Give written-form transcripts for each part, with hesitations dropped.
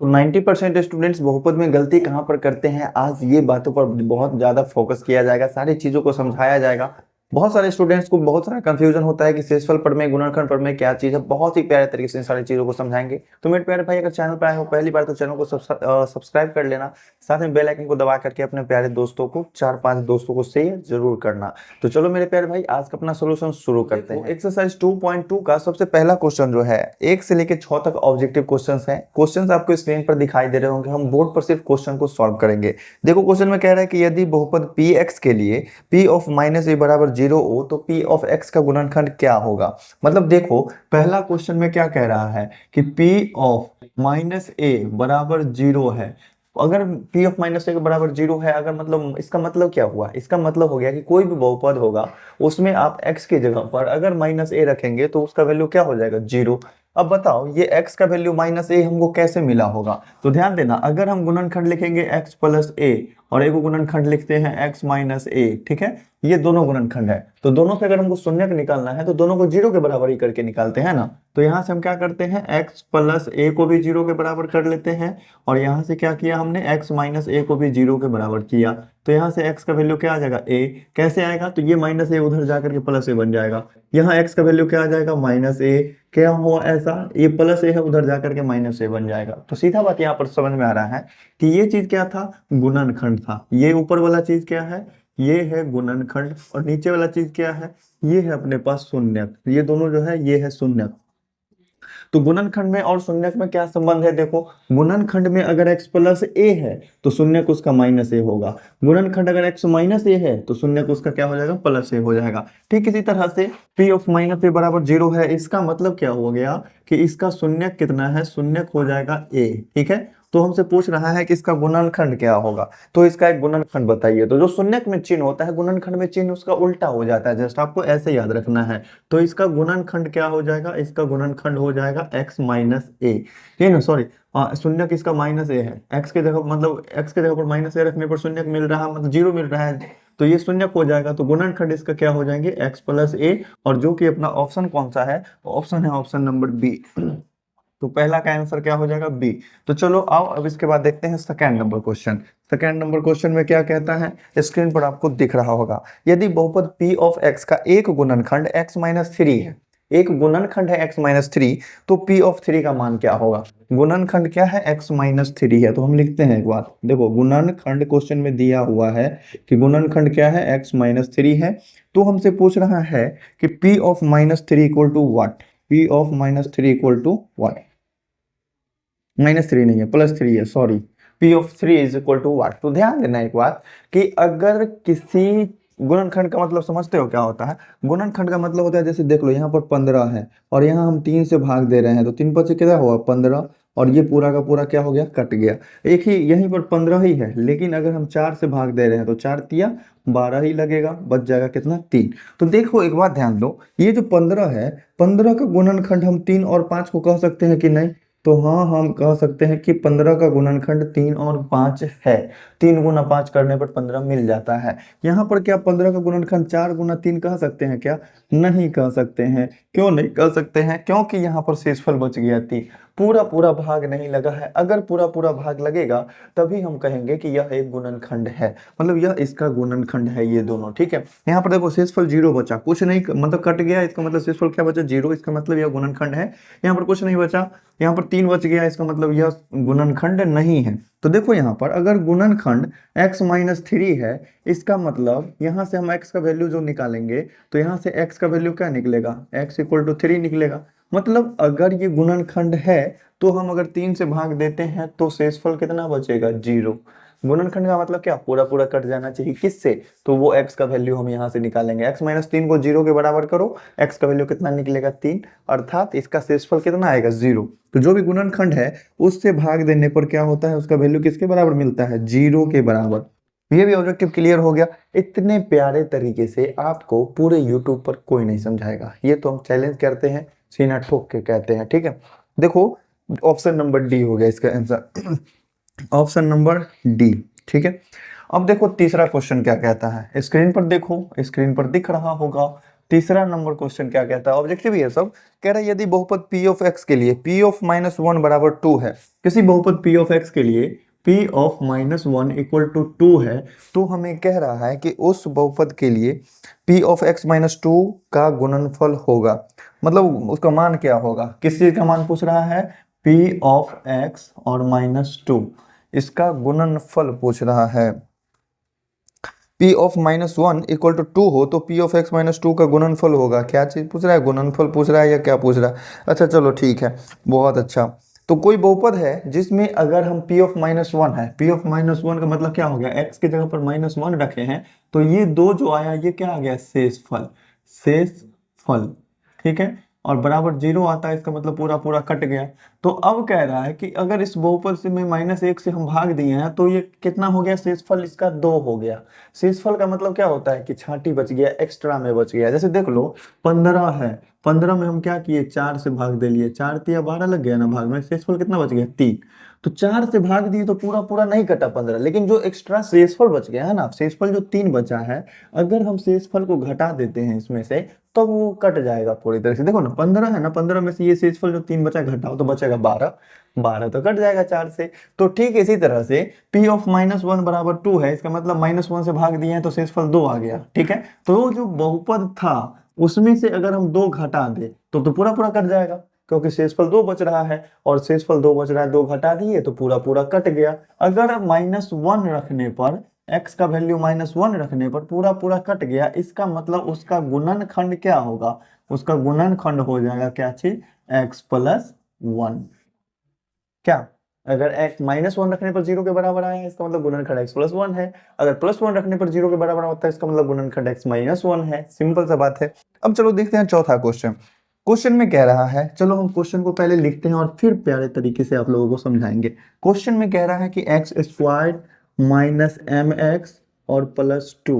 तो 90% स्टूडेंट्स बहुपद में गलती कहाँ पर करते हैं, आज ये बातों पर बहुत ज़्यादा फोकस किया जाएगा, सारी चीज़ों को समझाया जाएगा। बहुत सारे स्टूडेंट्स को बहुत सारा कंफ्यूजन होता है कि शेषफल प्रमेय, गुणनखंड प्रमेय क्या चीज़ है। बहुत ही प्यारे तरीके से इन सारी चीज़ों को समझाएंगे। तो मेरे प्यारे भाई, अगर चैनल पर आए हो पहली बार तो चैनल को सब्सक्राइब कर लेना, साथ में बेल आइकन को दबा करके अपने प्यारे दोस्तों को 4-5 दोस्तों को शेयर जरूर करना। तो चलो मेरे प्यारे भाई, आज का अपना सोल्यूशन शुरू करते हैं। एक्सरसाइज 2.2 का सबसे पहला क्वेश्चन जो है 1 से लेकर 6 तक ऑब्जेक्टिव क्वेश्चंस हैं। क्वेश्चंस आपको स्क्रीन पर दिखाई दे रहे होंगे, हम बोर्ड पर सिर्फ क्वेश्चन को सॉल्व करेंगे। देखो क्वेश्चन में कह रहा है कि यदि बहुपद px के लिए p ऑफ माइनस ए बराबर 0 हो तो p ऑफ x का गुणनखंड क्या होगा। मतलब देखो पहला क्वेश्चन में क्या कह रहा है कि p ऑफ माइनस ए बराबर 0 है। अगर p ऑफ माइनस ए के बराबर 0 है, अगर मतलब इसका मतलब क्या हुआ, इसका मतलब हो गया कि कोई भी बहुपद होगा उसमें आप x की जगह पर अगर माइनस ए रखेंगे तो उसका वैल्यू क्या हो जाएगा, 0। अब बताओ ये x का वैल्यू माइनस ए हमको कैसे मिला होगा। तो ध्यान देना, अगर हम गुणनखंड लिखेंगे x प्लस ए और एक गुणनखंड लिखते हैं x माइनस ए, ठीक है, ये दोनों गुणनखंड है। तो दोनों से अगर हमको शून्यक निकालना है तो दोनों को 0 के बराबर ही करके निकालते हैं ना। तो यहाँ से हम क्या करते हैं, x प्लस ए को भी 0 के बराबर कर लेते हैं और यहाँ से क्या किया हमने, x माइनस ए को भी 0 के बराबर किया। तो यहाँ से x का वैल्यू क्या आ जाएगा, a। कैसे आएगा, तो ये माइनस ए उधर जाकर के प्लस ए बन जाएगा। यहाँ x का वैल्यू क्या आ जाएगा, माइनस ए। क्या हुआ ऐसा, ये प्लस ए है उधर जाकर के माइनस ए बन जाएगा। तो सीधा बात यहाँ पर समझ में आ रहा है कि ये चीज क्या था, गुणनखंड था। ये ऊपर वाला चीज क्या है, ये है गुणनखंड, और नीचे वाला चीज क्या है, ये है अपने पास शून्यक। ये दोनों जो है ये है शून्यक। तो गुणनखंड में और शून्यक में क्या संबंध है, देखो गुणनखंड में अगर x प्लस ए है तो शून्यक उसका माइनस ए होगा। गुणनखंड अगर x माइनस ए है तो शून्यक उसका क्या हो जाएगा, प्लस ए हो जाएगा। ठीक इसी तरह से p ऑफ माइनस ए बराबर 0 है, इसका मतलब क्या हो गया कि इसका शून्यक कितना है, शून्यक हो जाएगा a। ठीक है, तो हमसे पूछ रहा है कि इसका गुणनखंड क्या होगा, तो इसका एक गुणनखंड बताइए। तो जो शून्यक में चिन्ह होता है गुणनखंड में चिन्ह उसका उल्टा हो जाता है, जस्ट आपको ऐसे याद रखना है। तो इसका गुणनखंड क्या हो जाएगा, इसका गुणनखंड हो जाएगा x माइनस ए। ये ना सॉरी, शून्यक इसका माइनस ए है, x के जगह मतलब x के जगह पर माइनस ए रखने पर शून्यक मिल रहा है, मतलब 0 मिल रहा है, तो ये शून्यक हो जाएगा। तो गुणनखंड इसका क्या हो जाएंगे, x प्लस ए। और जो कि अपना ऑप्शन कौन सा है, ऑप्शन है ऑप्शन नंबर बी। तो पहला का आंसर क्या हो जाएगा, बी। तो चलो आओ अब इसके बाद देखते हैं second number question. Second number question में क्या कहता है, स्क्रीन पर आपको दिख रहा होगा। यदि बहुपद p ऑफ x का एक गुणनखंड x माइनस 3 है, एक गुणनखंड है x माइनस 3, तो p ऑफ 3 का मान क्या होगा। गुणनखंड क्या है, x माइनस 3 है, तो हम लिखते हैं एक बात, देखो गुणनखंड क्वेश्चन में दिया हुआ है कि गुणनखंड क्या है, x माइनस 3 है। तो हमसे पूछ रहा है कि p of minus 3 equal to what, p of minus 3 equal to what, minus 3 नहीं है प्लस 3 है, sorry. p of 3 is equal to what. तो ध्यान देना एक बात कि अगर किसी गुणनखंड का मतलब समझते हो क्या होता है, गुणनखंड का मतलब होता है जैसे देख लो यहाँ पर 15 है और यहाँ हम 3 से भाग दे रहे हैं, तो 3 5 कितना हुआ 15, और ये पूरा का पूरा क्या हो गया, कट गया। एक ही यहीं पर 15 ही है, लेकिन अगर हम 4 से भाग दे रहे हैं तो 4 तिया 12 ही लगेगा, बच जाएगा कितना, 3। तो देखो एक बात ध्यान दो, ये जो 15 है, 15 का गुणनखंड हम 3 और 5 को कह सकते हैं कि नहीं। तो हाँ हम कह सकते हैं कि 15 का गुणनखंड 3 और 5 है। 3 गुना 5 करने पर 15 मिल जाता है। यहाँ पर क्या 15 का गुणनखंड 4 गुना 3 कह सकते हैं क्या, नहीं कह सकते हैं। क्यों नहीं कह सकते हैं, क्योंकि यहाँ पर शेषफल बच गया 3, पूरा पूरा भाग नहीं लगा है। अगर पूरा पूरा भाग लगेगा तभी हम कहेंगे कि यह एक गुणनखंड है, मतलब यह इसका गुणनखंड है, ये दोनों। ठीक है, यहाँ पर देखो शेषफल 0 बचा, कुछ नहीं मतलब कट गया, इसका मतलब शेषफल क्या बचा, 0, इसका मतलब यह गुणनखंड है। यहाँ पर कुछ नहीं बचा, यहाँ पर 3 बच गया, इसका मतलब यह गुणनखंड नहीं है। तो देखो यहाँ पर अगर गुणनखंड x माइनस 3 है, इसका मतलब यहाँ से हम x का वैल्यू जो निकालेंगे तो यहाँ से x का वैल्यू क्या निकलेगा, x इक्वल टू 3 निकलेगा। मतलब अगर ये गुणनखंड है तो हम अगर 3 से भाग देते हैं तो शेषफल कितना बचेगा, 0। गुणनखंड का मतलब क्या, पूरा पूरा कट जाना चाहिए, किससे, तो वो x का वैल्यू हम यहाँ से निकालेंगे। x माइनस 3 को 0 के बराबर करो, x का वैल्यू कितना निकलेगा, 3, अर्थात इसका शेषफल कितना आएगा, 0। तो जो भी गुणनखंड है उससे भाग देने पर क्या होता है, उसका वैल्यू किसके बराबर मिलता है, 0 के बराबर। ये भी ऑब्जेक्टिव क्लियर हो गया। इतने प्यारे तरीके से आपको पूरे यूट्यूब पर कोई नहीं समझाएगा, ये तो हम चैलेंज करते हैं, सीना ठोक के कहते हैं। ठीक है, देखो ऑप्शन नंबर डी हो गया इसका आंसर, ऑप्शन नंबर डी। ठीक है, अब देखो तीसरा क्वेश्चन क्या कहता है, स्क्रीन पर देखो, स्क्रीन पर दिख रहा होगा। तीसरा नंबर क्वेश्चन क्या कहता है, ऑब्जेक्टिव ही है सब। कह रहा है यदि बहुपद p ऑफ x के लिए p ऑफ -1 बराबर 2 है, किसी बहुपद p ऑफ x के लिए p ऑफ -1 इक्वल टू 2 है, तो हमें कह रहा है कि उस बहुपद के लिए p ऑफ x -2 का गुणनफल होगा। मतलब उसका मान क्या होगा, किस चीज का मान पूछ रहा है, p ऑफ x और -2 इसका गुणनफल पूछ रहा है। p ऑफ -1 इक्वल टू 2 हो तो p ऑफ x -2 का गुणनफल होगा। क्या चीज पूछ रहा है, गुणनफल पूछ रहा है या क्या पूछ रहा है? अच्छा चलो ठीक है, बहुत अच्छा। तो कोई बहुपद है जिसमें अगर हम p ऑफ -1 है, p ऑफ -1 का मतलब क्या हो गया, x की जगह पर -1 रखे हैं, तो ये दो जो आया ये क्या आ गया, शेषफल, शेषफल, ठीक है। और बराबर 0 आता है, इसका मतलब पूरा पूरा कट गया। तो अब कह रहा है कि अगर इस बहुपद से में -1 से हम भाग दिए हैं तो ये कितना हो गया, शेषफल इसका 2 हो गया। शेषफल का मतलब क्या होता है कि छांटी बच गया, एक्स्ट्रा में बच गया। जैसे देख लो 15 है, 15 में हम क्या किए, 4 से भाग दे लिए, 4 तिया 12 लग गया ना भाग में, शेषफल कितना बच गया, 3। तो 4 से भाग दिए तो पूरा पूरा नहीं कटा 15, लेकिन जो एक्स्ट्रा शेषफल बच गया है ना, शेषफल जो 3 बचा है, अगर हम शेषफल को घटा देते हैं इसमें से तो वो कट जाएगा पूरी तरह से। देखो ना 15 है ना, 15 में से ये शेषफल जो 3 बचा घटाओ तो बचेगा 12, 12 तो कट जाएगा 4 से। तो ठीक इसी तरह से p ऑफ -1 बराबर 2 है, इसका मतलब -1 से भाग दिए हैं तो शेषफल 2 आ गया, ठीक है। तो जो बहुपद था उसमें से अगर हम 2 घटा दे तो पूरा पूरा कट जाएगा, क्योंकि शेषफल 2 बच रहा है और शेषफल 2 बच रहा है, 2 घटा दिए तो पूरा पूरा कट गया। अगर -1 रखने पर, x का वैल्यू -1 रखने पर पूरा पूरा कट गया, इसका मतलब उसका गुणनखंड क्या होगा, उसका गुणनखंड हो जाएगा क्या चीज, x प्लस 1। क्या, अगर x -1 रखने पर 0 के बराबर आया है, इसका मतलब गुणनखंड x प्लस 1 है। अगर +1 रखने पर 0 के बराबर होता है, इसका मतलब गुणनखंड x -1 है। सिंपल सा बात है। अब चलो देखते हैं चौथा क्वेश्चन। क्वेश्चन में कह रहा है, चलो हम क्वेश्चन को पहले लिखते हैं और फिर प्यारे तरीके से आप लोगों को समझाएंगे। क्वेश्चन में कह रहा है कि x² -mx और +2,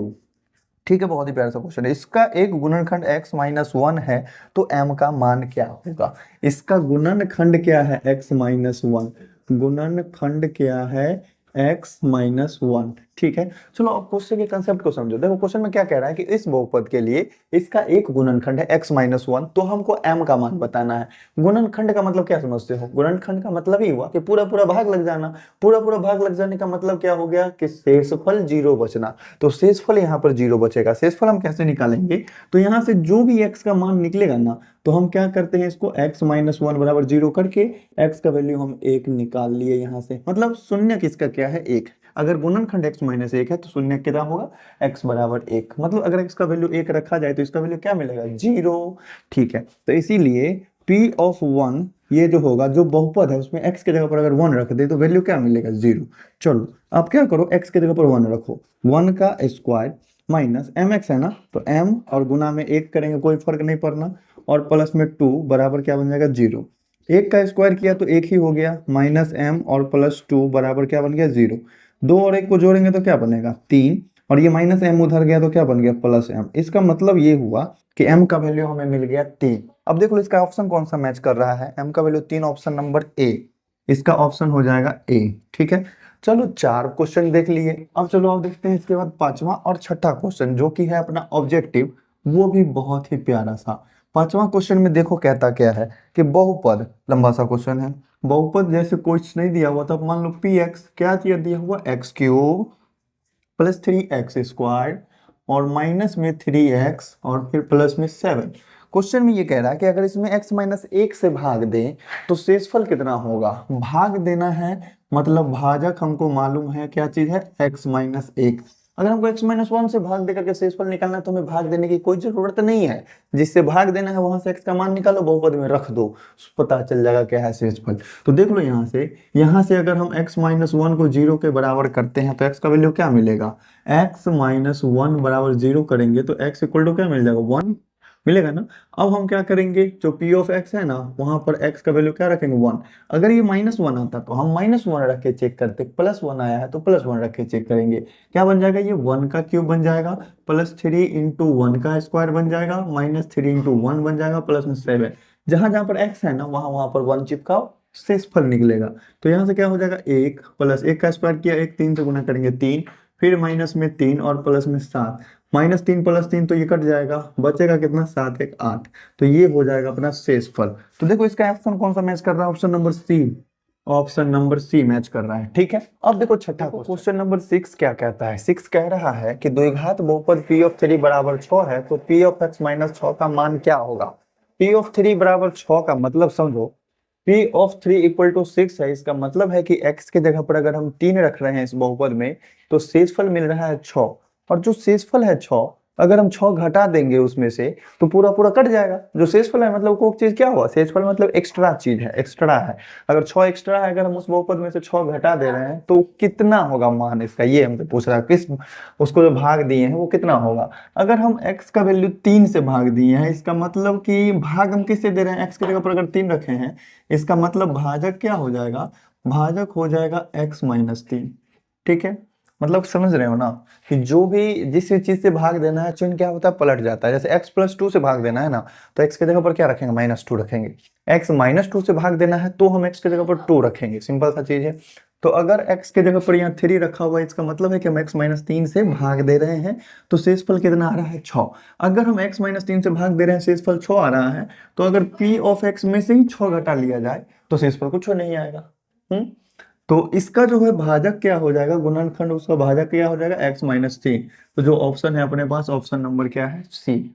ठीक है, बहुत ही प्यारा सा क्वेश्चन है। इसका एक गुणनखंड x -1 है, तो m का मान क्या होगा, इसका गुणनखंड क्या है, x -1, गुणनखंड क्या है x -1, ठीक है। चलो अब क्वेश्चन के कंसेप्ट को समझो। देखो क्वेश्चन में क्या कह रहा है कि इस बहुपद के लिए इसका एक गुणनखंड है x -1, तो हमको m का मान बताना है। गुणनखंड का मतलब क्या समझते हो, गुणनखंड का मतलब ही हुआ कि पूरा पूरा भाग लग जाना। पूरा पूरा भाग लग जाने का मतलब क्या हो गया कि शेषफल 0 बचना। तो शेषफल यहाँ पर 0 बचेगा। शेषफल हम कैसे निकालेंगे, तो यहाँ से जो भी x का मान निकलेगा ना, तो हम क्या करते हैं, इसको x -1 बराबर 0 करके x का वैल्यू हम 1 निकाल लिए यहाँ से। मतलब शून्य किसका क्या है, 1। अगर गुणनखंड x -1 है तो शून्य कितना होगा, x बराबर 1। मतलब अगर x का वैल्यू 1 रखा जाए तो इसका वैल्यू क्या मिलेगा, 0, ठीक है। तो इसीलिए p ऑफ 1 ये जो होगा, जो बहुपद है उसमें x की जगह पर अगर 1 रख दे तो वैल्यू क्या मिलेगा, 0। चलो आप क्या करो, x की जगह पर 1 रखो, 1 का स्क्वायर माइनस mx है ना, तो m और गुना में 1 करेंगे, कोई फर्क नहीं पड़ना, और प्लस में 2 बराबर क्या बन जाएगा, 0। 1 का स्क्वायर किया तो 1 ही हो गया, -m और +2 बराबर क्या बन गया, 0। 2 और 1 को जोड़ेंगे तो क्या बनेगा, 3, और ये -m उधर गया तो क्या बन गया, +m। इसका मतलब ये हुआ कि m का वैल्यू हमें मिल गया 3। अब देख लो इसका ऑप्शन कौन सा मैच कर रहा है, m का वैल्यू 3, ऑप्शन नंबर ए, इसका ऑप्शन हो जाएगा ए, ठीक है। चलो 4 क्वेश्चन देख लिए। अब चलो आप देखते हैं इसके बाद 5वां और 6ठा क्वेश्चन जो कि है अपना ऑब्जेक्टिव, वो भी बहुत ही प्यारा सा। 5वां क्वेश्चन में देखो कहता क्या है कि बहुपद, लंबा सा क्वेश्चन है, बहुपद जैसे कुछ नहीं दिया हुआ, तब मान लो px क्या दिया हुआ, x³ + 3x² और माइनस में 3x और फिर प्लस में 7। क्वेश्चन में ये कह रहा है कि अगर इसमें x -1 से भाग दें तो शेषफल कितना होगा। भाग देना है मतलब भाजक हमको मालूम है क्या चीज है, x -1। अगर हमको x -1 से भाग दे करके शेषफल निकालना है तो हमें भाग देने की कोई जरूरत नहीं है। जिससे भाग देना है वहां से x का मान निकालो, बहुपद में रख दो, पता चल जाएगा क्या है शेषफल। तो देख लो यहाँ से अगर हम x -1 को 0 के बराबर करते हैं तो x का वैल्यू क्या मिलेगा, x -1 बराबर 0 करेंगे तो x इक्वल टू क्या मिल जाएगा, 1 मिलेगा ना। अब हम क्या करेंगे, जो p ऑफ x है ना, वहां पर x का वैल्यू क्या रखेंगे, 1। अगर ये -1 आता तो हम -1 रख के चेक करते, +1 आया है तो +1 रख के चेक करेंगे, क्या बन जाएगा, ये 1 का क्यूब बन जाएगा, +3 × 1 का स्क्वायर बन जाएगा, -3 × 1 बन जाएगा, प्लस में 7। जहां जहां पर x है ना वहां पर 1 चिपकाओ, शेषफल निकलेगा। तो यहाँ से क्या हो जाएगा, 1 + 1 का स्क्वायर किया, 1 3 से गुना करेंगे 3, फिर माइनस में 3 और प्लस में 7, -3 + 3 तो ये कट जाएगा, बचेगा कितना 7 1 8। तो ये हो जाएगा अपना शेषफल। तो देखो इसका ऑप्शन कौन सा मैच कर रहा है, option number C, option number C match कर रहा है। ठीक है, अब देखो छठा क्वेश्चन नंबर 6 क्या कहता है। 6 कह रहा है कि द्विघात बहुपद p ऑफ 3 बराबर 6 है तो p ऑफ x माइनस 6 का मान क्या होगा। p ऑफ 3 बराबर 6 का मतलब समझो, p ऑफ 3 इक्वल टू 6 है, इसका मतलब है कि x के जगह पर अगर हम 3 रख रहे हैं इस बहुपद में तो शेषफल मिल रहा है 6। और जो शेषफल है 6, अगर हम 6 घटा देंगे उसमें से तो पूरा पूरा कट जाएगा। जो शेषफल है मतलब कोई चीज क्या हुआ, शेषफल मतलब एक्स्ट्रा चीज है, एक्स्ट्रा है। अगर 6 एक्स्ट्रा है, अगर हम उस बहुपद में से 6 घटा दे रहे हैं तो कितना होगा मान इसका, ये हमसे पूछ रहा है। किस उसको जो भाग दिए हैं वो कितना होगा। अगर हम x का वैल्यू 3 से भाग दिए हैं, इसका मतलब कि भाग हम किससे दे रहे हैं, x की जगह पर अगर 3 रखे हैं, इसका मतलब भाजक क्या हो जाएगा, भाजक हो जाएगा x माइनस 3। ठीक है, मतलब समझ रहे हो ना कि जो भी जिस चीज से भाग देना है चिन्ह क्या होता है, पलट जाता है। जैसे x + 2 से भाग देना है ना, तो x की जगह पर क्या रखेंगे, -2 रखेंगे। x -2 से भाग देना है तो हम x की जगह पर 2 रखेंगे, सिंपल सा चीज है। तो अगर x की जगह पर यहाँ 3 रखा हुआ है, इसका मतलब है कि हम x - 3 से भाग दे रहे हैं तो शेषफल कितना आ रहा है 6। अगर हम x - 3 से भाग दे रहे हैं, शेषफल 6 आ रहा है, तो अगर p ऑफ x में से ही 6 घटा लिया जाए तो शेषफल कुछ नहीं आएगा। तो इसका जो है भाजक क्या हो जाएगा, गुणनखंड उसका भाजक क्या हो जाएगा, x - 3। तो जो ऑप्शन है अपने पास, ऑप्शन नंबर क्या है, सी।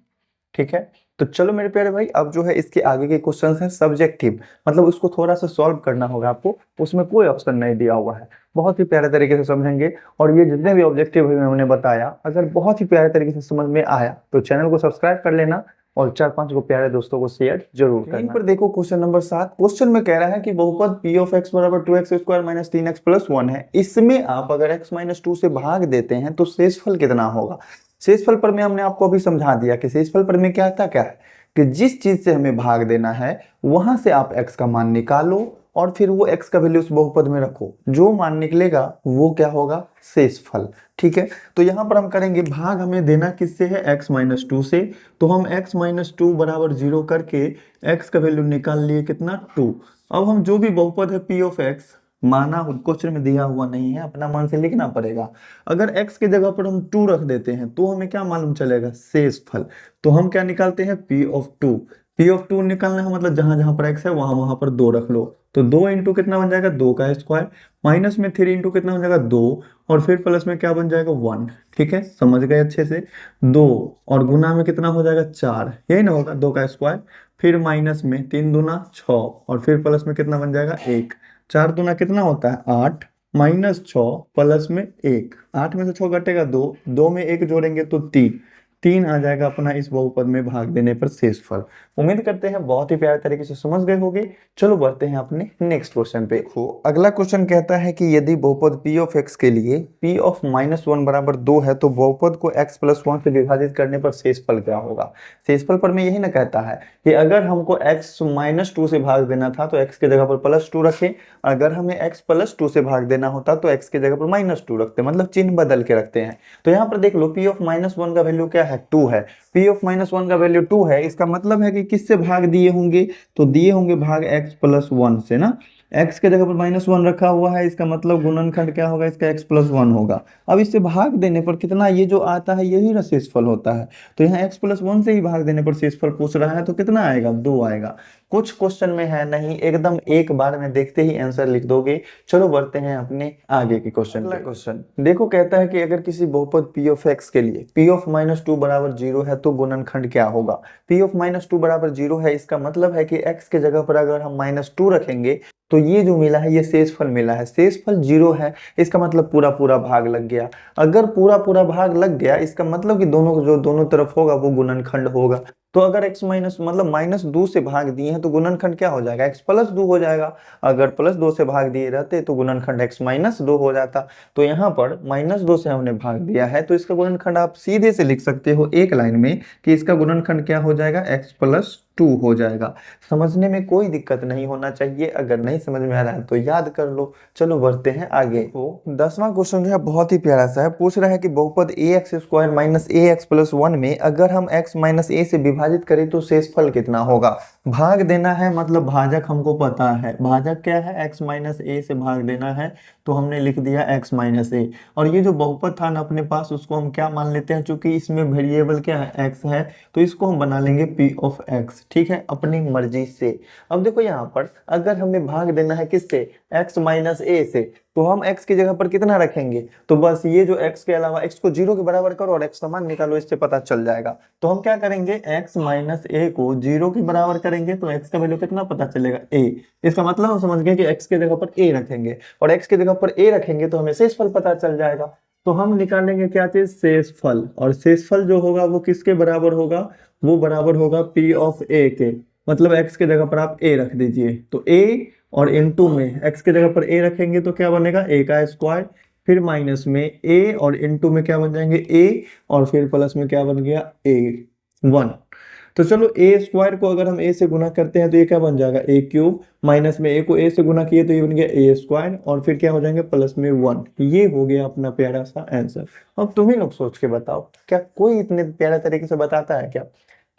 ठीक है, तो चलो मेरे प्यारे भाई, अब जो है इसके आगे के क्वेश्चंस हैं सब्जेक्टिव, मतलब उसको थोड़ा सा सॉल्व करना होगा आपको। उसमें कोई ऑप्शन नहीं दिया हुआ है, बहुत ही प्यारे तरीके से समझेंगे। और ये जितने भी ऑब्जेक्टिव है मैंने बताया, अगर बहुत ही प्यारे तरीके से समझ में आया तो चैनल को सब्सक्राइब कर लेना और 4-5 को प्यारे दोस्तों को शेयर जरूर करना। पर देखो क्वेश्चन नंबर 7, क्वेश्चन में कह रहा है कि बहुपद p ऑफ x बराबर 2x² - 3x + 1 है। इसमें आप अगर x - 2 से भाग देते हैं तो शेषफल कितना होगा। शेषफल पर में हमने आपको अभी समझा दिया कि शेषफल पर में क्या था, क्या है कि जिस चीज से हमें भाग देना है वहां से आप x का मान निकालो और फिर वो x का वैल्यू उस बहुपद में रखो, जो मान निकलेगा वो क्या होगा, शेषफल। ठीक है, तो यहाँ पर हम करेंगे भाग, हमें देना किससे है, x - 2 से। तो हम x - 2 बराबर 0 करके x का वैल्यू निकाल लिए कितना, 2। अब हम जो भी बहुपद है p ऑफ x, माना क्वेश्चन में दिया हुआ नहीं है, अपना मान से लिखना पड़ेगा। अगर x की जगह पर हम 2 रख देते हैं तो हमें क्या मालूम चलेगा, शेषफल। तो हम क्या निकालते हैं, p ऑफ 2। p ऑफ 2 निकालना है मतलब जहां जहां पर x है वहां वहां पर 2 रख लो। तो 2 इंटू कितना बन जाएगा, 2 का स्क्वायर, माइनस में 3 इंटू कितना बन जाएगा, 2, और फिर प्लस में क्या बन जाएगा, 1। ठीक है, समझ गए अच्छे से। 2 और गुना में कितना हो जाएगा, 4, यही ना होगा, 2 का स्क्वायर, फिर माइनस में 3 दूना 6, और फिर प्लस में कितना बन जाएगा, 1। 4 दूना कितना होता है, 8, -6 प्लस में 1, 8 में से 6 घटेगा 2, 2 में 1 जोड़ेंगे तो 3, 3 आ जाएगा अपना इस बहुपद में भाग देने पर शेषफल। उम्मीद करते हैं बहुत ही प्यारे तरीके से समझ गए होंगे। चलो बढ़ते हैं अपने नेक्स्ट क्वेश्चन पे। देखो अगला क्वेश्चन कहता है कि यदि बहुपद p ऑफ x के लिए p ऑफ -1 बराबर 2 है तो बहुपद को x + 1 से विभाजित करने पर शेषफल क्या होगा। शेषफल पर में यही ना कहता है कि अगर हमको x - 2 से भाग देना था तो x की जगह पर +2 रखें, अगर हमें x + 2 से भाग देना होता तो x की जगह पर -2 रखते, मतलब चिन्ह बदल के रखते हैं। तो यहाँ पर देख लो p ऑफ -1 का वैल्यू क्या है, 2 है। p ऑफ -1 का वैल्यू 2 है, इसका मतलब है कि किससे भाग दिए होंगे, तो दिए होंगे भाग x + 1 से ना। x के जगह पर -1 रखा हुआ है, इसका मतलब गुणनखंड क्या होगा, इसका x + 1 होगा। अब इससे भाग देने पर कितना, ये जो आता है यही ना शेषफल होता है। तो यहाँ x + 1 से ही भाग देने पर शेषफल पूछ रहा है तो कितना आएगा, 2 आएगा। कुछ क्वेश्चन में है नहीं, एकदम एक बार में देखते ही आंसर लिख दोगे। चलो बढ़ते हैं अपने आगे के क्वेश्चन पे। क्वेश्चन देखो कहता है कि अगर किसी बहुपद p ऑफ x के लिए p ऑफ -2 बराबर 0 है तो गुणनखंड क्या होगा। p ऑफ -2 बराबर 0 है, इसका मतलब है कि x के जगह पर अगर हम -2 रखेंगे तो ये जो मिला है ये शेषफल मिला है, शेषफल 0 है, इसका मतलब पूरा पूरा भाग लग गया। अगर पूरा पूरा भाग लग गया इसका मतलब कि दोनों जो दोनों तरफ होगा वो गुणनखंड होगा। तो अगर x माइनस मतलब -2 से भाग दिए हैं तो गुणनखंड क्या हो जाएगा, x + 2 हो जाएगा। अगर +2 से भाग दिए रहते तो गुणनखंड x - 2 हो जाता। तो यहाँ पर -2 से हमने भाग दिया है तो इसका गुणनखंड आप सीधे से लिख सकते हो एक लाइन में कि इसका गुणनखंड क्या हो जाएगा, x + 2 हो जाएगा। समझने में कोई दिक्कत नहीं होना चाहिए, अगर नहीं समझ में आ रहा है तो याद कर लो। चलो बढ़ते हैं आगे। तो 10वां क्वेश्चन जो है बहुत ही प्यारा सा है, पूछ रहा है कि बहुपद ax² - ax + 1 में अगर हम x - a से विभाजित करें तो शेषफल कितना होगा। भाग देना है मतलब भाजक हमको पता है, भाजक क्या है, x माइनस ए से भाग देना है, तो हमने लिख दिया x माइनस ए। और ये जो बहुपद था ना अपने पास, उसको हम क्या मान लेते हैं, चूंकि इसमें वेरिएबल क्या है, x है, तो इसको हम बना लेंगे p ऑफ x, ठीक है, अपनी मर्जी से। अब देखो यहाँ पर अगर हमें भाग देना है किससे, x माइनस ए से, तो हम x की जगह पर कितना रखेंगे, तो बस ये जो x के अलावा x को 0 के बराबर करो और x का मान निकालो, इससे पता चल जाएगा। तो हम क्या करेंगे, x माइनस ए को 0 के बराबर करेंगे तो x का वैल्यू कितना पता चलेगा, a। इसका मतलब हम समझ गए कि x की जगह पर a रखेंगे, और x की जगह पर a रखेंगे तो हमें शेषफल पता चल जाएगा। तो हम निकालेंगे क्या चीज, शेषफल। और शेषफल जो होगा वो किसके बराबर होगा, वो बराबर होगा p ऑफ a के। मतलब x की जगह पर आप a रख दीजिए, तो a और इनटू में x की जगह पर a रखेंगे तो क्या बनेगा, a का स्क्वायर, फिर माइनस में a और इनटू में क्या बन जाएंगे a, और फिर प्लस में क्या बन गया a 1। तो चलो a स्क्वायर को अगर हम a से गुना करते हैं तो ये क्या बन जाएगा, a क्यूब, माइनस में a को a से गुना किए तो ये बन गया a स्क्वायर, और फिर क्या हो जाएंगे प्लस में 1। ये हो गया अपना प्यारा सा आंसर। अब तुम ही लोग सोच के बताओ, क्या कोई इतने प्यारा तरीके से बताता है क्या।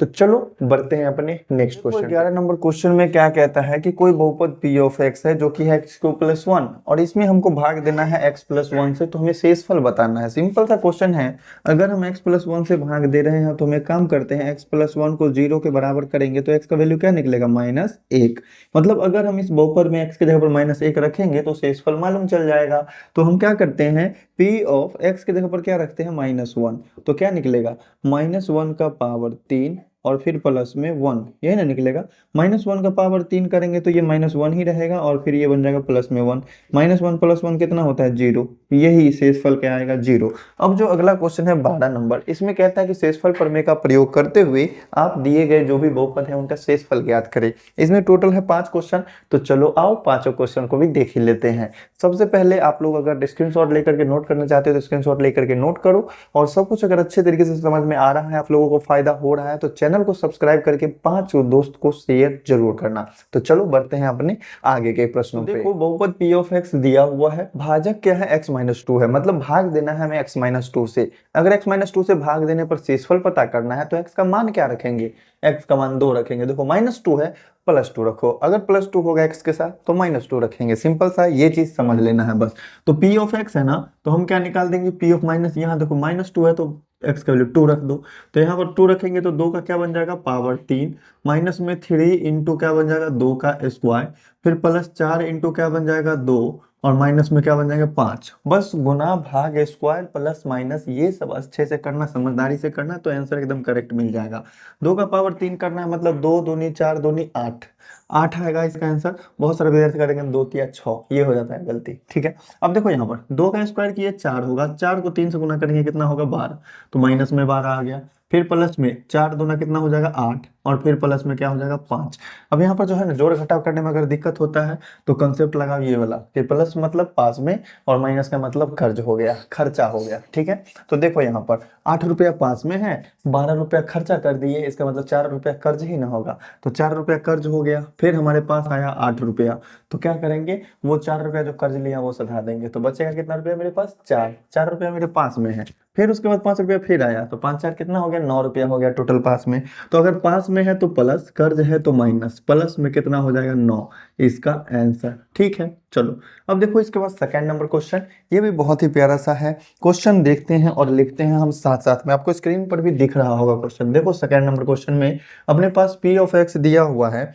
तो चलो बढ़ते हैं अपने नेक्स्ट क्वेश्चन। 11 नंबर क्वेश्चन में क्या कहता है कि कोई बहुपद p ऑफ x है जो कि है x को प्लस 1, और इसमें हमको भाग देना है x प्लस 1 से, तो हमें शेषफल बताना है। सिंपल सा क्वेश्चन है। अगर हम x प्लस 1 से भाग दे रहे हैं तो हम एक काम करते हैं, x प्लस 1 को 0 के बराबर करेंगे तो x का वैल्यू क्या निकलेगा, माइनस 1। मतलब अगर हम इस बहुपद में x की जगह पर माइनस 1 रखेंगे तो शेषफल मालूम चल जाएगा। तो हम क्या करते हैं, p ऑफ x की जगह पर क्या रखते हैं, माइनस 1, तो क्या निकलेगा, माइनस 1 का पावर 3 और फिर प्लस में 1, यही ना निकलेगा। माइनस 1 का पावर 3 करेंगे तो ये माइनस 1 ही रहेगा, और फिर ये बन जाएगा प्लस में 1। माइनस 1 प्लस 1 कितना होता है, 0। यही शेषफल क्या आएगा, 0। अब जो अगला क्वेश्चन है 12 नंबर, इसमें कहता है कि शेषफल प्रमेय का प्रयोग करते हुए आप दिए गए जो भी बहुपद है उनका शेषफल ज्ञात करें। इसमें टोटल है 5 क्वेश्चन, तो चलो आओ पांचों क्वेश्चन को भी देख ही लेते हैं। सबसे पहले आप लोग अगर स्क्रीनशॉट लेकर के नोट करना चाहते हो तो स्क्रीनशॉट लेकर के नोट करो, और सब कुछ अगर अच्छे तरीके से समझ में आ रहा है, आप लोगों को फायदा हो रहा है, तो चैनल को सब्सक्राइब करके 5 दोस्त को शेयर जरूर करना। तो चलो बढ़ते हैं अपने आगे के प्रश्नों पे। देखो बहुपद p ऑफ x दिया हुआ है, भाजक क्या है, x माइनस 2 है, मतलब भाग देना है हमें x माइनस 2 से। अगर x माइनस 2 से भाग देने पर शेषफल पता करना है तो x का मान क्या रखेंगे, x का मान 2 रखेंगे। देखो माइनस 2 है, प्लस 2 रखो, अगर प्लस 2 होगा x के साथ तो माइनस 2 रखेंगे। सिंपल सा ये चीज समझ लेना है बस। तो p ऑफ x है ना, तो हम क्या निकाल देंगे, p ऑफ माइनस, यहाँ देखो माइनस 2 है तो x का वैल्यू 2 रख दो, तो यहाँ पर 2 रखेंगे तो 2 का क्या बन जाएगा, पावर 3, माइनस में 3 इंटू क्या बन जाएगा, 2 का स्क्वायर, फिर प्लस 4 इंटू क्या बन जाएगा, 2, और माइनस में क्या बन जाएगा 5। बस गुना भाग स्क्वायर प्लस माइनस ये सब अच्छे से करना, समझदारी से करना, तो आंसर एकदम करेक्ट मिल जाएगा। 2 का पावर 3 करना है, मतलब 2 दूनी 4 दूनी 8, 8 आएगा इसका आंसर। बहुत सारे विद्यार्थी करेंगे 2 या 6, ये हो जाता है गलती, ठीक है। अब देखो यहाँ पर 2 का स्क्वायर किए 4 होगा, 4 को 3 से गुना करेंगे कितना होगा, 12, तो माइनस में 12 आ गया। फिर प्लस में 4 दूना कितना हो जाएगा, 8, और फिर प्लस में क्या हो जाएगा, 5। अब यहाँ पर जो है ना जोड़ घटाव करने में अगर दिक्कत होता है तो कंसेप्ट लगाओ ये वाला कि प्लस मतलब पास में, और माइनस का मतलब कर्ज हो गया, खर्चा हो गया, ठीक है। तो देखो यहाँ पर 8 रुपया पास में है, 12 रुपया खर्चा कर दिए, इसका मतलब 4 रुपया कर्ज ही ना होगा, तो 4 रुपया कर्ज हो गया। फिर हमारे पास आया 8 रुपया, तो क्या करेंगे, वो 4 रुपया जो कर्ज लिया वो सधा देंगे, तो बचेगा कितना रुपया मेरे पास, 4 रुपया मेरे पास में है। फिर उसके बाद 5 रुपया फिर आया, तो 5 4 कितना हो गया, 9 रुपया हो गया टोटल पास में। तो अगर पास में है तो प्लस, कर्ज है तो माइनस, प्लस में कितना हो जाएगा, 9, इसका आंसर, ठीक है। चलो अब देखो इसके बाद सेकंड नंबर क्वेश्चन, ये भी बहुत ही प्यारा सा है। क्वेश्चन देखते हैं और लिखते हैं हम साथ साथ में, आपको स्क्रीन पर भी दिख रहा होगा क्वेश्चन। देखो सेकंड नंबर क्वेश्चन में अपने पास p ऑफ x दिया हुआ है,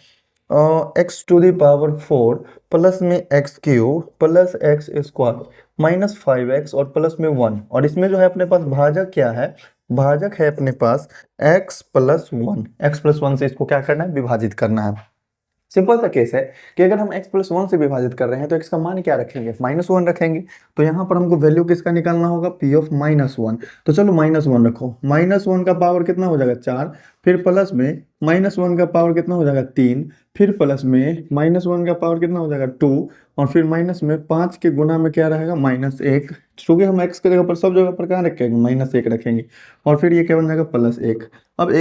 x to the power 4 plus में x cube plus x square minus 5x और प्लस में 1, और इसमें जो है अपने पास भाजक क्या है, भाजक है अपने पास x प्लस 1। x प्लस 1 से इसको क्या करना है, विभाजित करना है। सिंपल सा केस है कि अगर हम x प्लस 1 से विभाजित कर रहे हैं तो x का मान क्या रखेंगे, माइनस 1 रखेंगे। तो यहाँ पर हमको वैल्यू किसका निकालना होगा, p ऑफ माइनस 1। तो चलो माइनस 1 रखो, माइनस 1 का पावर कितना हो जाएगा, 4, फिर प्लस में माइनस 1 का पावर कितना हो जाएगा, 3, फिर प्लस में माइनस 1 का पावर कितना हो जाएगा, 2, और फिर माइनस में 5 के गुना में क्या रहेगा, माइनस 1। चूंकि हम x की जगह पर सब जगह पर कहाँ रखेंगे, माइनस 1 रखेंगे, और फिर ये क्या बन जाएगा, प्लस 1। अब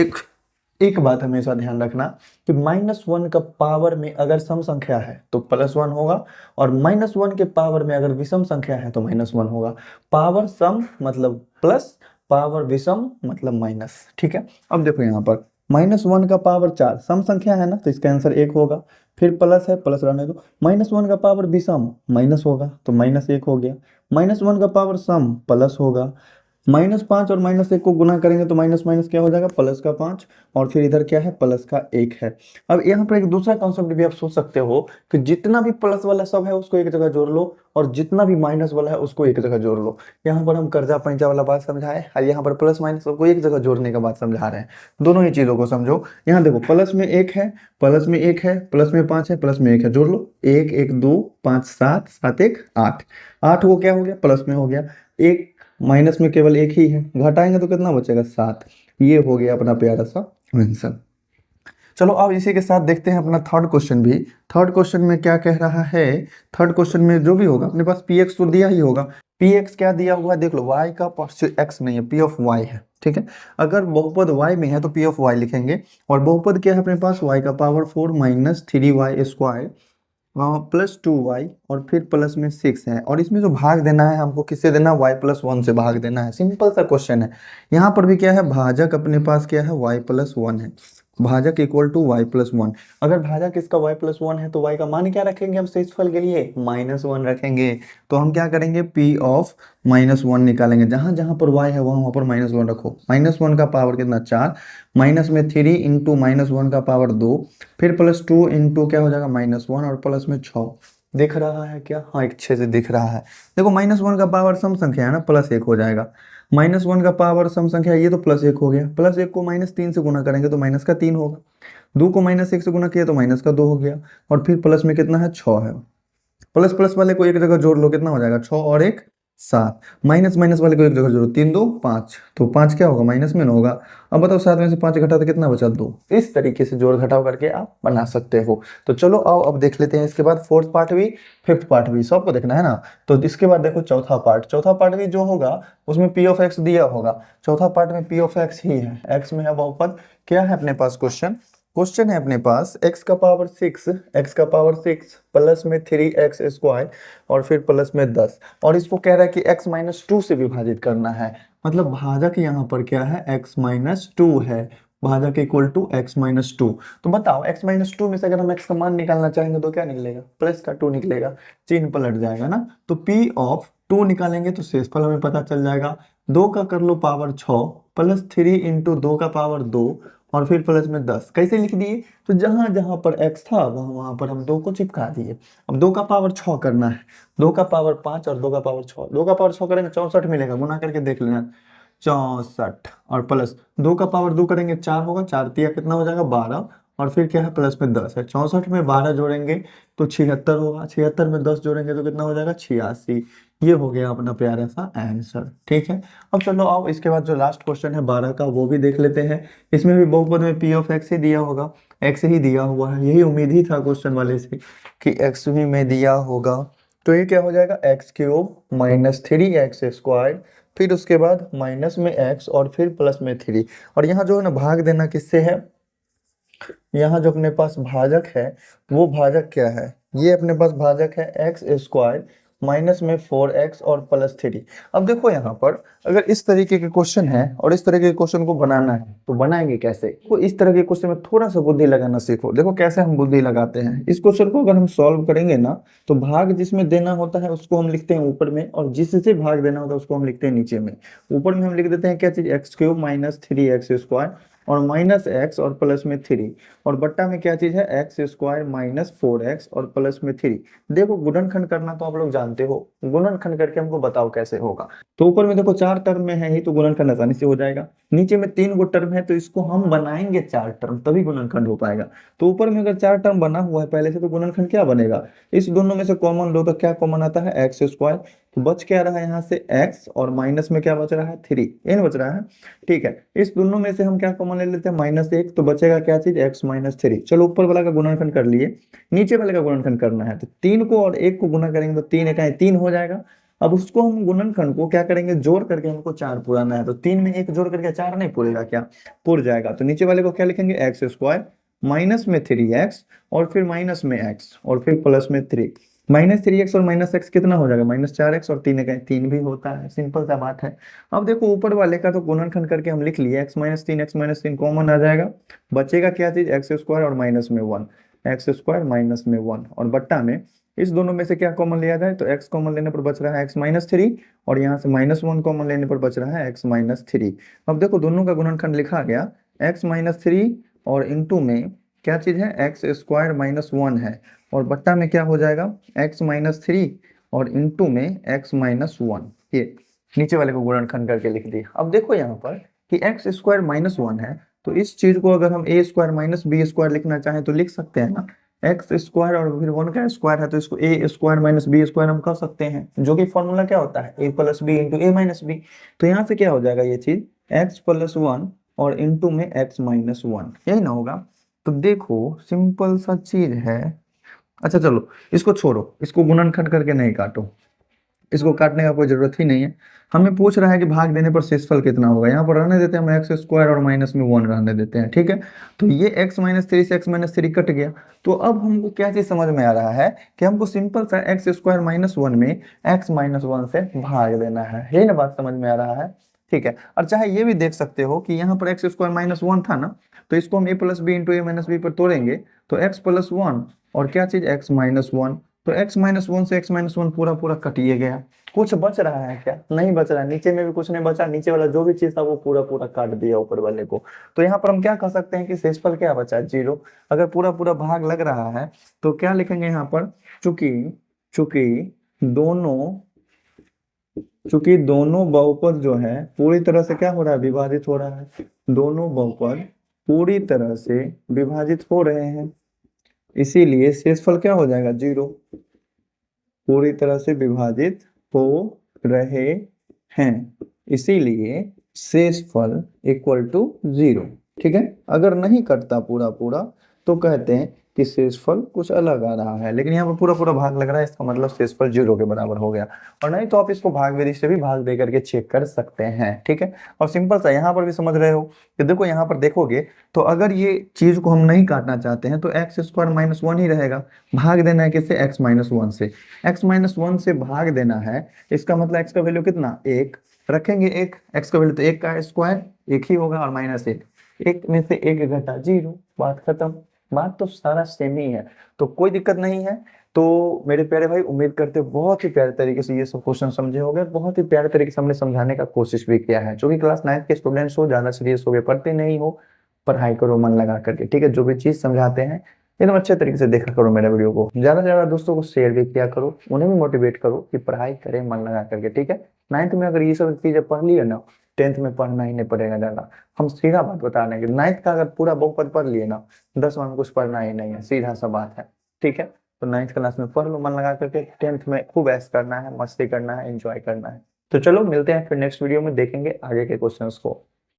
एक बात हमेशा ध्यान रखना कि माइनस 1 का पावर में अगर सम संख्या है तो प्लस 1 होगा, और माइनस 1 के पावर में अगर विषम संख्या है तो माइनस 1 होगा। पावर सम मतलब प्लस, पावर विषम मतलब माइनस, ठीक है। अब देखो यहाँ पर -1 का पावर 4 सम संख्या है ना, तो इसका आंसर 1 होगा। फिर प्लस है, प्लस रहने दो। -1 का पावर विषम माइनस होगा, तो -1 हो गया। -1 का पावर सम प्लस होगा। -5 और -1 को गुना करेंगे तो माइनस माइनस क्या हो जाएगा, +5। और फिर इधर क्या है, +1 है। अब यहाँ पर एक दूसरा कॉन्सेप्ट भी आप सोच सकते हो कि जितना भी प्लस वाला सब है उसको एक जगह जोड़ लो, और जितना भी माइनस वाला है उसको एक जगह जोड़ लो। यहाँ पर हम कर्जा पैंचा वाला बात समझाए, और यहाँ पर प्लस माइनस सबको एक जगह जोड़ने का बात समझा रहे हैं। दोनों ही चीजों को समझो। यहाँ देखो, प्लस में 1 है, प्लस में 1 है, प्लस में 5 है, प्लस में 1 है, जोड़ लो। 1 1 2 5 7 7 1 8। 8 को क्या हो गया, प्लस में हो गया। एक माइनस में केवल एक ही है, घटाएंगे तो कितना बचेगा, 7। ये हो गया अपना प्यारा सा आंसर। चलो अब इसी के साथ देखते हैं अपना थर्ड क्वेश्चन भी। थर्ड क्वेश्चन में क्या कह रहा है, थर्ड क्वेश्चन में जो भी होगा अपने पास पी एक्स तो दिया ही होगा। पी एक्स क्या दिया हुआ है, देख लो, वाई का एक्स नहीं है, पी ऑफ वाई है, ठीक है। अगर बहुपद वाई में है तो पी ऑफ वाई लिखेंगे, और बहुपद क्या है अपने पास, वाई का पावर 4 -3y² +2y और फिर प्लस में 6 है। और इसमें जो भाग देना है हमको किससे देना है, y+1 से भाग देना है। सिंपल सा क्वेश्चन है। यहाँ पर भी क्या है, भाजक अपने पास क्या है, y+1 है। भाजक इक्वल टू y+1। अगर भाजक इसका y+1 है तो y का मान क्या रखेंगे हम शेषफल के लिए, -1 रखेंगे। तो हम क्या करेंगे, p ऑफ -1 निकालेंगे। जहां जहां पर y है वहां पर -1 रखो। -1 का पावर कितना, 4, माइनस में 3 इंटू -1 का पावर 2, फिर +2 इंटू क्या हो जाएगा, -1 और प्लस में 6। दिख रहा है क्या, हाँ एक अच्छे से दिख रहा है। देखो -1 का पावर सम संख्या है ना, +1 हो जाएगा। -1 का पावर सम संख्या है, ये तो +1 हो गया। +1 को -3 से गुना करेंगे तो -3 होगा। 2 को -1 से गुना किया तो -2 हो गया। और फिर प्लस में कितना है, 6 है। प्लस प्लस वाले को एक जगह जोड़ लो, कितना हो जाएगा, 6 और 1 7। माइनस माइनस वाले को एक जगह जोड़ो, 3 2 5, तो 5 क्या होगा, माइनस में न होगा। अब बताओ 7 में से 5 घटा तो कितना बचा, 2। इस तरीके से जोड़ घटाव करके आप बना सकते हो। तो चलो आओ अब देख लेते हैं इसके बाद फोर्थ पार्ट भी, फिफ्थ पार्ट भी, सबको देखना है ना। तो इसके बाद देखो चौथा पार्ट, चौथा पार्ट भी जो होगा उसमें पी ऑफ एक्स दिया होगा। चौथा पार्ट में पी ऑफ एक्स ही है, एक्स में है बहुपद। क्या है अपने पास क्वेश्चन, क्वेश्चन है अपने पास x का पावर 6, x का पावर 6 प्लस में 3x² और फिर प्लस में 10। और इसको कह रहा है कि x-2 से विभाजित करना है। मतलब भाजक यहाँ पर क्या है, x-2 है। भाजक इक्वल टू x-2। तो बताओ x-2 में से अगर हम x का मान निकालना चाहेंगे तो क्या निकलेगा, प्लस का 2 निकलेगा, चिन्ह पलट जाएगा ना। तो p ऑफ 2 निकालेंगे तो शेषफल हमें पता चल जाएगा। 2 का कर लो पावर 6 प्लस 3 इंटू 2 का पावर 2 और फिर प्लस में 10। कैसे लिख दिए, तो जहां जहां पर x था वहां वहां पर हम 2 को चिपका दिए। अब 2 का पावर 6 करना है, 2 का पावर 5 और 2 का पावर 6, 2 का पावर 6 करेंगे 64 मिलेगा, गुना करके देख लेना, 64 और प्लस 2 का पावर 2 करेंगे 4 होगा, 4 तिया कितना हो जाएगा, 12। और फिर क्या है, प्लस में 10 है। 64 में 12 जोड़ेंगे तो 76 होगा, 76 में 10 जोड़ेंगे तो कितना हो जाएगा, 86। ये हो गया अपना प्यारा सा आंसर, ठीक है। अब चलो आओ इसके बाद जो लास्ट क्वेश्चन है 12 का वो भी देख लेते हैं। इसमें भी बहुपद में पी ऑफ एक्स ही दिया होगा, एक्स ही दिया हुआ है। यही उम्मीद ही था क्वेश्चन वाले से कि एक्स भी में दिया होगा। तो ये क्या हो जाएगा, x³ -3x², फिर उसके बाद माइनस में x और फिर प्लस में 3। और यहाँ जो है ना भाग देना किससे है, यहाँ जो अपने पास भाजक है वो भाजक क्या है, ये अपने पास भाजक है x² माइनस में 4x और प्लस 3। अब देखो यहाँ पर अगर इस तरीके के क्वेश्चन है और इस तरीके के क्वेश्चन को बनाना है तो बनाएंगे कैसे, तो इस तरह के क्वेश्चन में थोड़ा सा बुद्धि लगाना सीखो। देखो कैसे हम बुद्धि लगाते हैं। इस क्वेश्चन को अगर हम सॉल्व करेंगे ना तो भाग जिसमें देना होता है उसको हम लिखते हैं ऊपर में, और जिससे भाग देना होता है उसको हम लिखते हैं नीचे में। ऊपर में हम लिख देते हैं क्या चीज, x³ -3x² और -x और प्लस में 3, और बट्टा में क्या चीज है, x² -4x और प्लस में 3। देखो गुणनखंड करना तो आप लोग जानते हो, गुणनखंड करके हमको बताओ कैसे होगा। तो ऊपर में देखो 4 टर्म में है ही तो गुणनखंड आसानी से हो जाएगा। नीचे में 3 गो टर्म है तो इसको हम बनाएंगे 4 टर्म तभी गुणनखंड हो पाएगा। तो ऊपर में अगर 4 टर्म बना हुआ है पहले से तो गुणनखंड क्या बनेगा, इस दोनों में से कॉमन लो तो क्या कॉमन आता है, x²। तो बच क्या रहा है यहाँ से x, और माइनस में क्या बच रहा है, 3 n बच रहा है, ठीक है। इस दोनों में से हम क्या कॉमन ले लेते हैं, -1, तो बचेगा क्या चीज, x -3। चलो ऊपर वाला का गुणनखंड कर लिए, नीचे वाले का गुणनखंड करना है। तो 3 को और 1 को गुना करेंगे तो 3 1 3 हो जाएगा। अब उसको हम गुणनखंड को क्या करेंगे, जोड़ करके हमको 4 पुराना है। तो 3 में 1 जोड़ करके 4 नहीं पुरेगा क्या, पुर जाएगा। तो नीचे वाले को क्या लिखेंगे, x² माइनस में 3x और फिर माइनस में x और फिर प्लस में 3। -3x और -x कितना हो जाएगा, -4x और 3 3 भी होता है, सिंपल सा बात है। अब देखो ऊपर वाले का तो गुणनखंड करके हम लिख लिए, x-3 कॉमन आ जाएगा, बचेगा क्या चीज, x² और माइनस में 1, x² माइनस में 1 और बट्टा में इस दोनों में से क्या कॉमन लिया जाए, तो x कॉमन लेने पर बच रहा है x-3 और यहाँ से -1 कॉमन लेने पर बच रहा है x-3। अब देखो दोनों का गुणनखंड लिखा गया, x-3 और इंटू में क्या चीज है, x² माइनस 1 है और बट्टा में क्या हो जाएगा, x-3 और इंटू में x-1, ये नीचे वाले को गुणनखंड करके लिख दिया। अब देखो यहाँ पर कि x² माइनस 1 है, तो इस चीज को अगर हम a² माइनस b² लिखना चाहें तो लिख सकते हैं ना, x² और फिर 1 का स्क्वायर है तो इसको a² माइनस b² हम कर सकते हैं, जो कि फॉर्मूला क्या होता है, a plus B into a minus B. तो यहाँ से क्या हो जाएगा ये चीज, x प्लस 1 और इंटू में x-1, यही ना होगा। तो देखो सिंपल सा चीज है। अच्छा चलो इसको छोड़ो, इसको गुणनखंड करके नहीं काटो, इसको काटने का कोई जरूरत ही नहीं है। हमें पूछ रहा है कि भाग देने पर शेषफल कितना होगा, यहाँ पर रहने देते हैं हम x² और माइनस में 1 रहने देते हैं, ठीक है। तो ये x-3 से x-3 कट गया, तो अब हमको क्या चीज समझ में आ रहा है कि हमको सिंपल सा x² माइनस 1 में x-1 से भाग देना है, यही ना बात समझ में आ रहा है, ठीक है। और चाहे ये भी देख सकते हो कि यहाँ पर x² माइनस 1 था ना, तो इसको हम a plus B into a minus B पर तोड़ेंगे तो x प्लस 1 और क्या चीज x-1, तो x-1 से x-1 पूरा पूरा कटिए गया, कुछ बच रहा है क्या, नहीं बच रहा है, नीचे में भी कुछ नहीं बचा, नीचे वाला जो भी चीज था वो पूरा पूरा काट दिया ऊपर वाले को। तो यहाँ पर हम क्या कह सकते हैं कि शेषफल क्या बचा, 0। अगर पूरा पूरा भाग लग रहा है तो क्या लिखेंगे यहाँ पर, चूंकि चूंकि दोनों चूंकि दोनों बहुपद जो है पूरी तरह से क्या हो रहा है, विभाजित हो रहा है, दोनों बहुपद पूरी तरह से विभाजित हो रहे हैं, इसीलिए शेषफल क्या हो जाएगा, 0, पूरी तरह से विभाजित हो रहे हैं, इसीलिए शेषफल इक्वल टू 0, ठीक है। अगर नहीं कटता पूरा पूरा तो कहते हैं कि शेषफल कुछ अलग आ रहा है, लेकिन यहाँ पर पूरा पूरा भाग लग रहा है, इसका मतलब शेषफल 0 के बराबर हो गया। और नहीं तो आप इसको भाग विधि से भी भाग दे करके चेक कर सकते हैं, ठीक है। और सिंपल सा यहाँ पर भी समझ रहे हो कि देखो यहाँ पर देखोगे तो अगर ये चीज को हम नहीं काटना चाहते हैं तो x² माइनस 1 ही रहेगा, भाग देना है किससे, x-1 से, x-1 से भाग देना है, इसका मतलब x का वैल्यू कितना, 1 रखेंगे, 1 x का वैल्यू तो 1 का स्क्वायर 1 ही होगा और -1, 1 में से 1 घटा 0, बात खत्म। बात तो सारा सेम ही है, तो कोई दिक्कत नहीं है। तो मेरे प्यारे भाई उम्मीद करते हैं बहुत ही प्यारे तरीके से ये सब क्वेश्चन समझे होंगे, बहुत ही प्यारे तरीके से हमने समझाने का कोशिश भी किया है। जो कि क्लास 9 के स्टूडेंट्स हो, ज्यादा सीरियस हो गए, पढ़ते नहीं हो, पढ़ाई करो मन लगा करके, ठीक है। जो भी चीज समझाते हैं एकदम अच्छे तरीके से देखा करो मेरे वीडियो को, ज्यादा से ज्यादा दोस्तों को शेयर भी किया करो, उन्हें भी मोटिवेट करो कि पढ़ाई करें मन लगा करके, ठीक है। 9th में अगर ये सब चीजें पढ़ लिए ना, 10th में पढ़ना ही नहीं पड़ेगा ज्यादा। हम सीधा बात बता रहे हैं कि 9th का अगर पूरा बहुपद पढ़ लिए ना, 10th में कुछ पढ़ना ही नहीं है, सीधा सा बात है, ठीक है। तो 9th क्लास में पढ़ लो मन लगा करके, 10th में खूब ऐश करना है, मस्ती करना है, एंजॉय करना है। तो चलो मिलते हैं फिर नेक्स्ट वीडियो में, देखेंगे आगे के क्वेश्चंस को।